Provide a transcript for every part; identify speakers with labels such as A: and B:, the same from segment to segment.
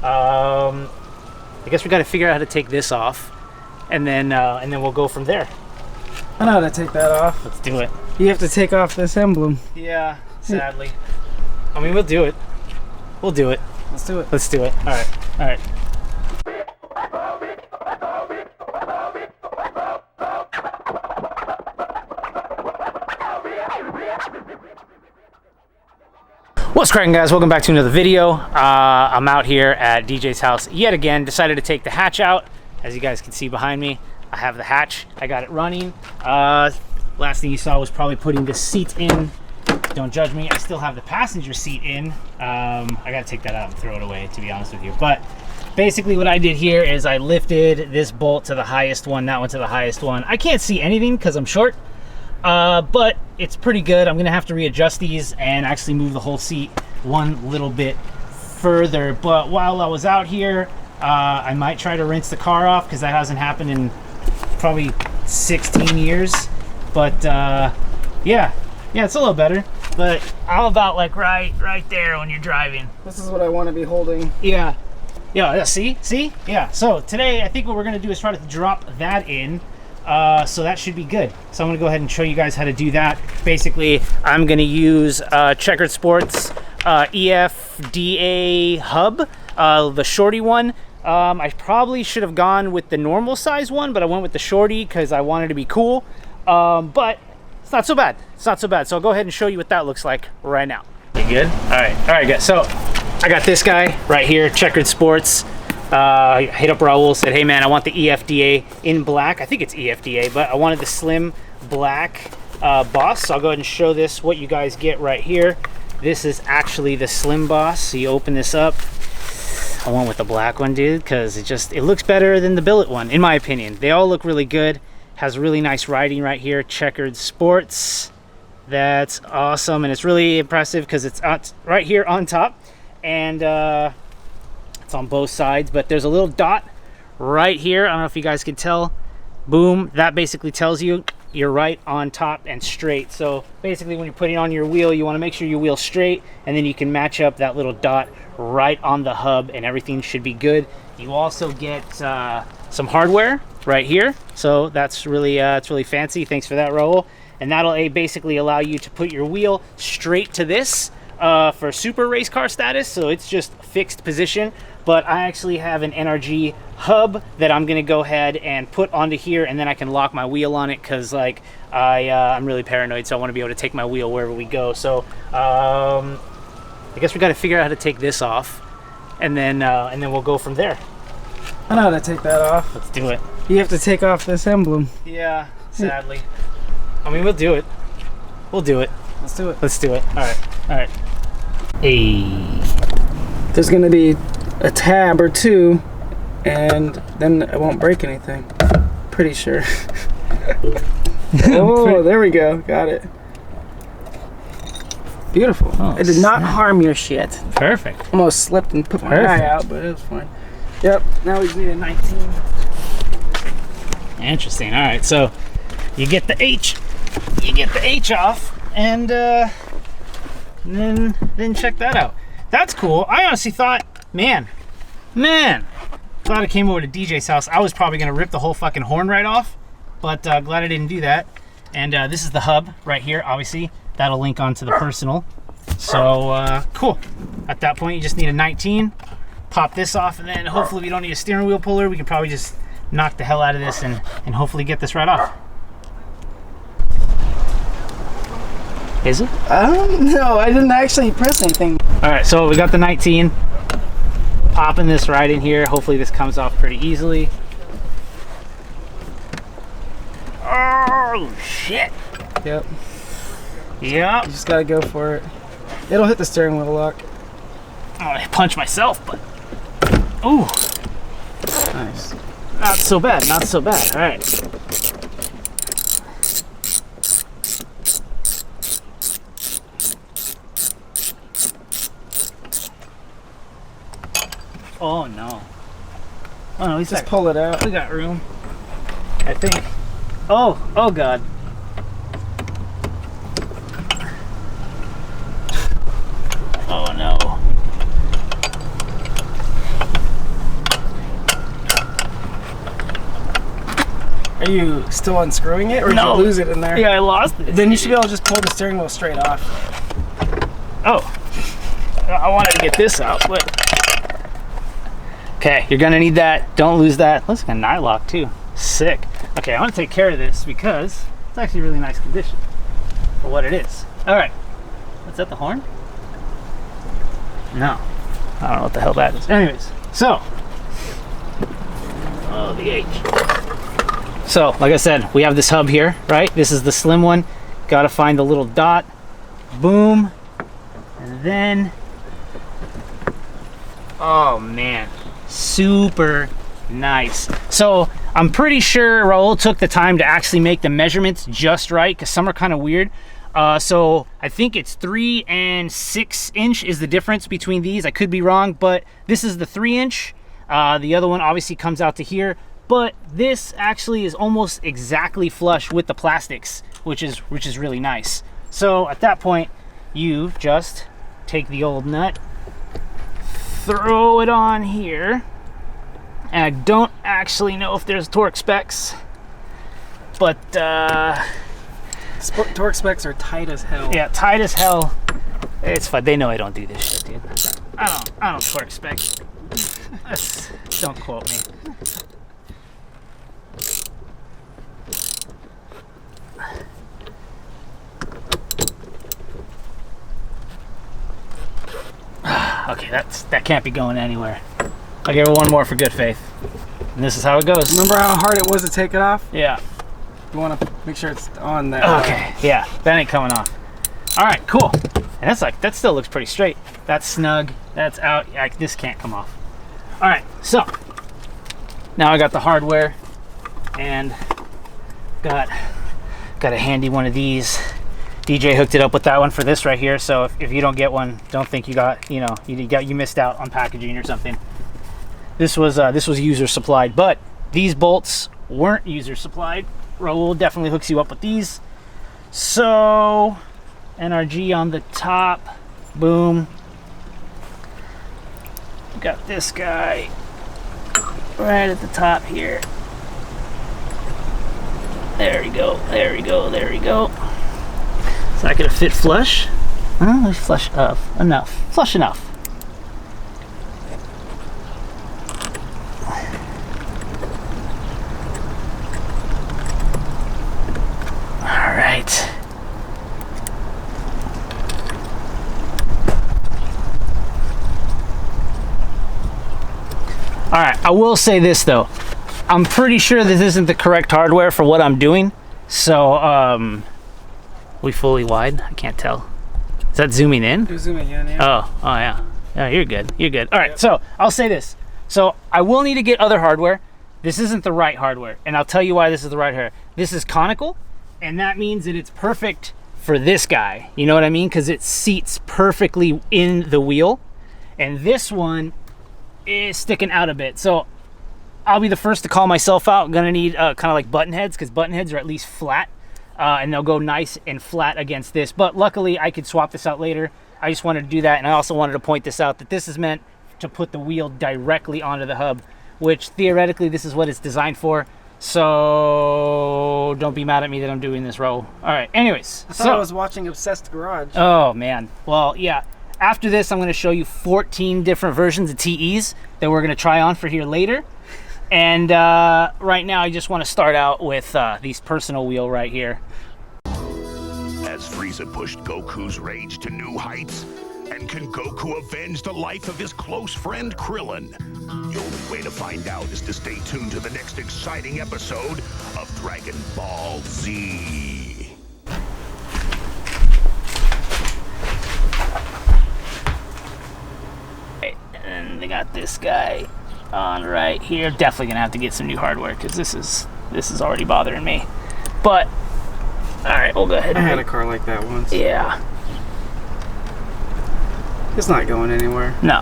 A: I guess we got to figure out how to take this off, and then we'll go from there.
B: I know how to take that off.
A: Let's do it.
B: You have to take off this emblem.
A: Yeah, sadly. I mean, we'll do it. We'll do it.
B: Let's do it.
A: Let's do it. All right. All right. What's cracking, guys? Welcome back to another video. I'm out here at DJ's house yet again. Decided to take the hatch out. As you guys can see behind me, I have the hatch. I got it running. Last thing you saw was probably putting the seat in. Don't judge me. I still have the passenger seat in. I gotta take that out and throw it away, to be honest with you. But basically what I did here is I lifted this bolt to the highest one, that one to the highest one. I can't see anything because I'm short. But it's pretty good. I'm gonna have to readjust these and actually move the whole seat one little bit further. But while I was out here, I might try to rinse the car off because that hasn't happened in probably 16 years. But yeah, it's a little better. But how about like right there when you're driving?
B: This is what I want to be holding.
A: Yeah, see? Yeah, so today I think what we're gonna do is try to drop that in. So that should be good. So I'm gonna go ahead and show you guys how to do that. Basically, I'm gonna use Checkered Sports EFDA hub, the shorty one. I probably should have gone with the normal size one, but I went with the shorty because I wanted to be cool. But it's not so bad. It's not so bad. So I'll go ahead and show you what that looks like right now. You good? All right, guys. So I got this guy right here, Checkered Sports. Hit up Raul, said, hey man, I want the EFDA in black. I think it's EFDA, but I wanted the slim black boss. So I'll go ahead and show this, what you guys get right here. This is actually the slim boss. So you open this up. I went with the black one, dude, because it looks better than the billet one, in my opinion. They all look really good. Has really nice writing right here, Checkered Sports. That's awesome, and it's really impressive because it's right here on top, and it's on both sides, but there's a little dot right here. I don't know if you guys can tell. Boom, that basically tells you you're right on top and straight. So basically when you're putting on your wheel, you want to make sure your wheel's straight, and then you can match up that little dot right on the hub and everything should be good. You also get some hardware right here. So that's really, it's really fancy. Thanks for that, Raul. And that'll basically allow you to put your wheel straight to this for super race car status. So it's just fixed position. But I actually have an NRG hub that I'm gonna go ahead and put onto here, and then I can lock my wheel on it because like I'm really paranoid, so I want to be able to take my wheel wherever we go. So I guess we got to figure out how to take this off, and then we'll go from there.
B: I know how to take that off.
A: Let's do it.
B: You have to take off this emblem.
A: Yeah, sadly. I mean, we'll do it. We'll do it.
B: Let's do it.
A: Let's do it. All right. Hey.
B: There's gonna be a tab or two, and then it won't break anything. Pretty sure. Oh, there we go. Got it. Beautiful. Oh, it did not harm your shit.
A: Perfect.
B: Almost slipped and put my eye out, but it was fine. Yep. Now we need a 19.
A: Interesting. All right. So you get the H. You get the H off, and then check that out. That's cool. I honestly thought, man, glad I came over to DJ's house. I was probably gonna rip the whole fucking horn right off, but glad I didn't do that. And this is the hub right here. Obviously, that'll link onto the personal. So cool. At that point, you just need a 19. Pop this off, and then hopefully we don't need a steering wheel puller. We can probably just knock the hell out of this and hopefully get this right off. Is it?
B: I don't know. I didn't actually press anything.
A: All right, so we got the 19. Popping this right in here. Hopefully this comes off pretty easily. Oh, shit.
B: Yep. You
A: just
B: gotta go for it. It'll hit the steering wheel lock.
A: I punch myself, but... Ooh.
B: Nice.
A: Not so bad, not so bad. All right. Oh no. Oh no,
B: just pull it out.
A: We got room, I think. Oh God. Oh no.
B: Are you still unscrewing it, or did you lose it in there?
A: Yeah, I lost it.
B: Then you should be able to just pull the steering wheel straight off.
A: Oh, I wanted to get this out, but okay, you're gonna need that. Don't lose that. Looks like a nylock too. Sick. Okay, I want to take care of this because it's actually really nice condition for what it is. All right, what's that? The horn? No, I don't know what the hell that is. Anyways, so oh, the H. So, like I said, we have this hub here, right? This is the slim one. Got to find the little dot. Boom. And then, oh man, super nice. So I'm pretty sure Raul took the time to actually make the measurements just right, because some are kind of weird. So I think it's 3 and 6 inch is the difference between these. I could be wrong, but this is the 3 inch. The other one obviously comes out to here, but this actually is almost exactly flush with the plastics, which is really nice. So at that point, you just take the old nut, throw it on here, and I don't actually know if there's torque specs, but
B: torque specs are tight as hell.
A: Yeah, tight as hell. It's fine. They know I don't do this shit, dude. I don't torque spec. Don't quote me. Okay, that can't be going anywhere. I'll give it one more for good faith. And this is how it goes.
B: Remember how hard it was to take it off?
A: Yeah.
B: You want to make sure it's on there.
A: Okay, yeah, that ain't coming off. All right, cool. And that still looks pretty straight. That's snug, that's out. This can't come off. All right, so now I got the hardware and got a handy one of these. DJ hooked it up with that one for this right here. So if you don't get one, don't think you missed out on packaging or something. This was user supplied, but these bolts weren't user supplied. Raul definitely hooks you up with these. So NRG on the top, boom. Got this guy right at the top here. There we go, there we go, there we go. It's not gonna fit flush. Flush enough. Flush enough. All right. All right, I will say this though. I'm pretty sure this isn't the correct hardware for what I'm doing. So, we fully wide? I can't tell. Is that zooming in?
B: You're zooming in, yeah.
A: Oh yeah. Yeah, you're good. You're good. All right, yep. So I'll say this. So I will need to get other hardware. This isn't the right hardware, and I'll tell you why this is the right hardware. This is conical, and that means that it's perfect for this guy. You know what I mean? Because it seats perfectly in the wheel, and this one is sticking out a bit. So I'll be the first to call myself out. I'm gonna need kind of like button heads, because button heads are at least flat. And they'll go nice and flat against this. But luckily, I could swap this out later. I just wanted to do that, and I also wanted to point this out, that this is meant to put the wheel directly onto the hub, which theoretically, this is what it's designed for. So don't be mad at me that I'm doing this, Raul. All right, anyways.
B: I thought I was watching Obsessed Garage.
A: Oh, man. Well, yeah. After this, I'm going to show you 14 different versions of TEs that we're going to try on for here later. And right now, I just want to start out with these personal wheel right here.
C: Has Frieza pushed Goku's rage to new heights? And can Goku avenge the life of his close friend Krillin? The only way to find out is to stay tuned to the next exciting episode of Dragon Ball Z.
A: And they got this guy on right here. Definitely gonna have to get some new hardware, because this is already bothering me. But all right, we'll go ahead.
B: I had a car like that once.
A: Yeah.
B: It's not going anywhere.
A: No.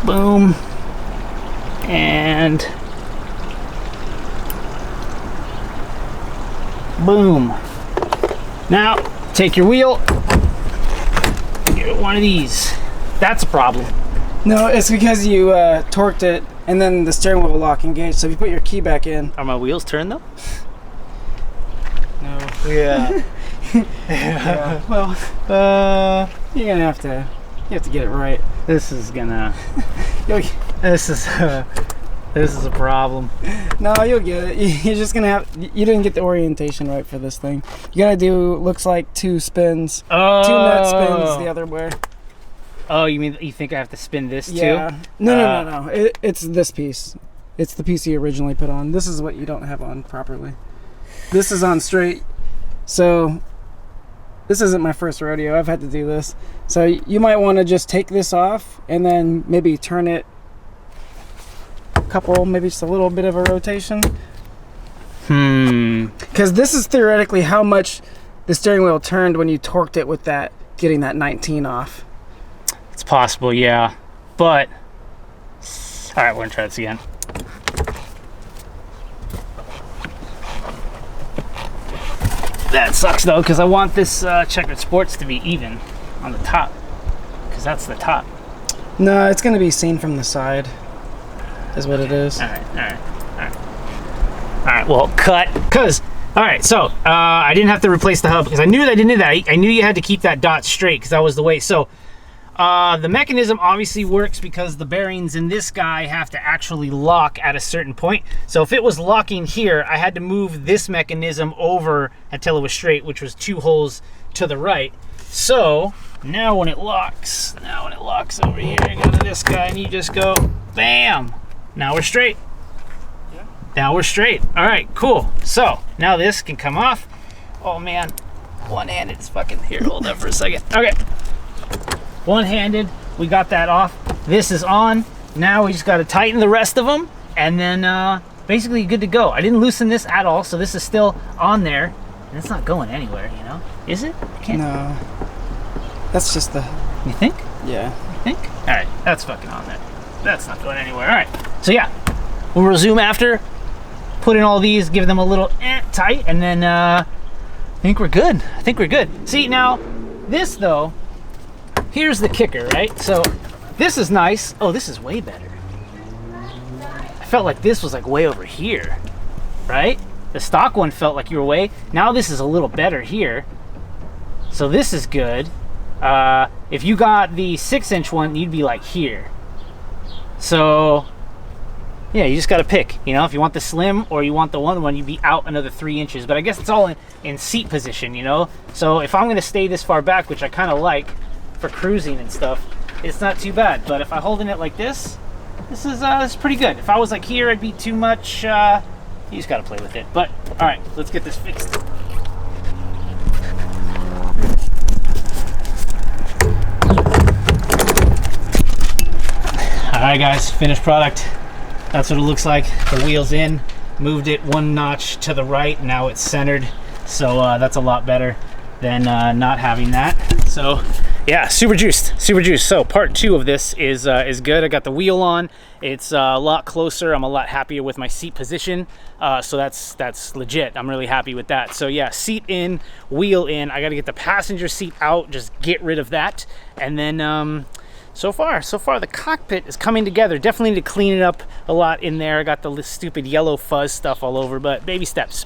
A: Boom. And boom. Now, take your wheel, get one of these. That's a problem.
B: No, it's because you torqued it and then the steering wheel will lock engaged. So if you put your key back in.
A: Are my wheels turned though?
B: No.
A: Yeah.
B: Yeah. Well, you're gonna have to. You have to get it right.
A: This is gonna.
B: You'll,
A: This is a problem.
B: no, you'll get it. You're just gonna have. You didn't get the orientation right for this thing. You gotta do. Looks like 2 spins.
A: Oh.
B: 2 nut spins the other way.
A: Oh, you think I have to spin this
B: Yeah.
A: too?
B: No. It's this piece. It's the piece you originally put on. This is what you don't have on properly. This is on straight. So this isn't my first rodeo. I've had to do this. So you might want to just take this off and then maybe turn it a couple, maybe just a little bit of a rotation. Because this is theoretically how much the steering wheel turned when you torqued it with that, getting that 19 off.
A: It's possible, yeah. But all right, we're gonna try this again. That sucks though, because I want this Checkered Sports to be even on the top, because that's the top.
B: No, it's going to be seen from the side, is what it is.
A: All right. Well, cut. All right. So I didn't have to replace the hub because I knew that I didn't do that. I knew you had to keep that dot straight because that was the way. So the mechanism obviously works because the bearings in this guy have to actually lock at a certain point. So if it was locking here, I had to move this mechanism over until it was straight, which was 2 holes to the right. So now when it locks over here, you go to this guy and you just go, bam! Now we're straight. Yeah. Now we're straight. All right, cool. So now this can come off. Oh man, one-handed is fucking here. Hold up for a second. Okay. One-handed, we got that off. This is on. Now we just got to tighten the rest of them, and then basically good to go. I didn't loosen this at all, so this is still on there, and it's not going anywhere, you know? Is it? I can't.
B: No. That's just the...
A: You think?
B: Yeah.
A: You think? All right, that's fucking on there. That's not going anywhere. All right, so yeah, we'll resume after, put in all these, give them a little tight, and then I think we're good. I think we're good. See, now, this though, here's the kicker, right? So this is nice. Oh, this is way better. I felt like this was like way over here, right? The stock one felt like you were way. Now this is a little better here. So this is good. If you got the 6-inch one, you'd be like here. So yeah, you just got to pick, you know, if you want the slim or you want the one, you'd be out another 3 inches. But I guess it's all in seat position, you know? So if I'm going to stay this far back, which I kind of like, for cruising and stuff, it's not too bad. But if I'm holding it like this is pretty good. If I was like here, it'd be too much. You just gotta play with it. But all right, let's get this fixed. All right, guys, finished product. That's what it looks like. The wheel's in. Moved it 1 notch to the right. Now it's centered. So that's a lot better than not having that. So yeah, super juiced. So part 2 of this is good. I got the wheel on. It's a lot closer. I'm a lot happier with my seat position. So that's legit. I'm really happy with that. So yeah, seat in, wheel in. I got to get the passenger seat out. Just get rid of that. And then so far the cockpit is coming together. Definitely need to clean it up a lot in there. I got the stupid yellow fuzz stuff all over, but baby steps.